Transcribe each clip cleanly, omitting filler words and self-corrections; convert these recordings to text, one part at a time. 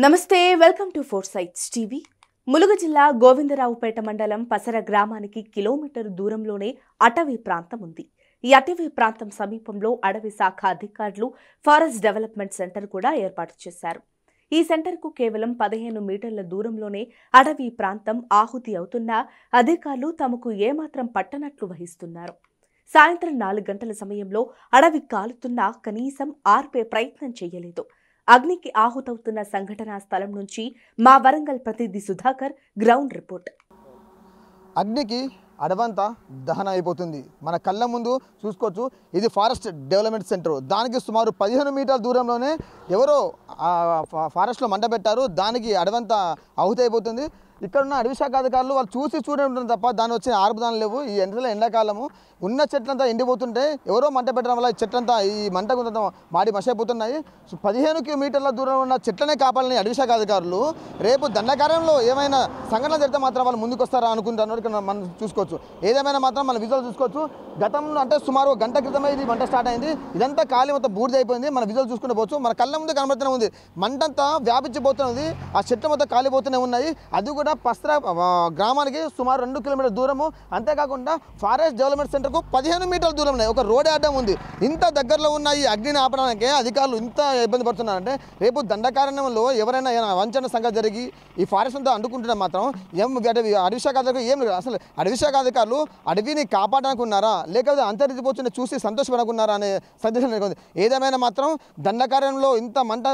నమస్తే welcome to four sites TV. Mulugu జిల్లా గోవిందరావుపేట మండలం పసర గ్రామానికి కిలోమీటర్ దూరంలోనే అటవీ ప్రాంతం ఉంది. ఈ అటవీ ప్రాంతం సమీపంలో అడవి శాఖ అధికారులు ఫారెస్ట్ డెవలప్మెంట్ సెంటర్ కూడా ఏర్పాటు చేశారు. ఈ సెంటర్కు కేవలం 15 మీటర్ల దూరంలోనే అటవీ ప్రాంతం ఆహుతి అవుతున్నా అధికారులు తమకు ఏమాత్రం పట్టనట్లు వహిస్తున్నారు. సాయంత్రం 4 గంటల సమయంలో అడవి కాలుతున్నా కనీసం ఆర్పే ప్రయత్నం చేయలేదు. అగ్నికి ఆహుతవుతున్న సంఘటనా స్థలం నుంచి మా వరంగల్ ప్రతినిధి సుధాకర్ గ్రౌండ్ రిపోర్ట్. అగ్నికి అడవంతా దహనం అయిపోతుంది. మన కళ్ళ ముందు చూసుకోవచ్చు. ఇది ఫారెస్ట్ డెవలప్మెంట్ సెంటర్. దానికి సుమారు 15 మీటర్ల దూరంలోనే ఎవరో ఫారెస్ట్లో మంట పెట్టారు. దానికి అడవంతా ఆహుతి అయిపోతుంది. ఇక్కడ ఉన్న అడవి శాఖ అధికారులు వాళ్ళు చూడండి ఉంటుంది తప్ప దాని వచ్చే ఆర్పుదానం లేవు. ఈ ఎండాకాలము ఉన్న చెట్లంతా ఎండిపోతుంటే ఎవరో మంట పెట్టడం వల్ల చెట్లంతా ఈ మంట కొంత మాడి మసైపోతున్నాయి. 15 మీటర్ల దూరంలో ఉన్న చెట్లనే కాపాలని అడవి శాఖ అధికారులు రేపు దండకార్యంలో ఏమైనా సంఘటన జరిగితే మాత్రం వాళ్ళు ముందుకు వస్తారా అనుకుంటారు. ఇక్కడ మనం చూసుకోవచ్చు. ఏదేమైనా మాత్రం మన విజువల్ చూసుకోవచ్చు. గతంలో అంటే సుమారు గంట క్రితమే ఇది మంట స్టార్ట్ అయింది. ఇదంతా ఖాళీ మొత్తం బూడిదైపోయింది. మన విజువల్ చూసుకుంటూ పోవచ్చు. మన కళ్ళ ముందు కనబడుతూనే ఉంది. మంటంతా వ్యాపించిపోతున్నది. ఆ చెట్లు మొత్తం కాలిపోతూనే ఉన్నాయి. అది కూడా పస్రా గ్రామానికి సుమారు 2 కిలోమీటర్ల దూరము. అంతేకాకుండా ఫారెస్ట్ డెవలప్మెంట్ సెంటర్కు 15 మీటర్ల దూరంలో ఒక రోడ్ అడ్డం ఉంది. ఇంత దగ్గరలో ఉన్న ఈ అగ్నిని ఆపడానికి అధికారులు ఇంత ఇబ్బంది పడుతున్నారంటే రేపు దండకారణ్యంలో ఎవరైనా వంచన సంగతి జరిగి ఈ ఫారెస్ట్ అంతా అంటుకుంటున్నా మాత్రం అడవి శాఖ అధికారులు ఏం లేదు. అసలు అడవి శాఖ అధికారులు అడవిని కాపాడనుకున్నారా లేకపోతే అంతరించిపోతున్న చూసి సంతోషపడనుకున్నారా అనే సందేశం నెలకొంది. ఏదేమైనా మాత్రం దండకార్యంలో ఇంత మంట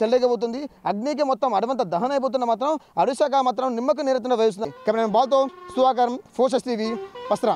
చెల్లెకపోతుంది. అగ్నికి మొత్తం అడవంతా దహనం అయిపోతున్న మాత్రం అడవి శాఖ మాత్రం నిమ్మకు నిరంతరం వహిస్తుంది. కెమెరామెన్ బాల్తో Sudhakar, four sites TV, PSARA.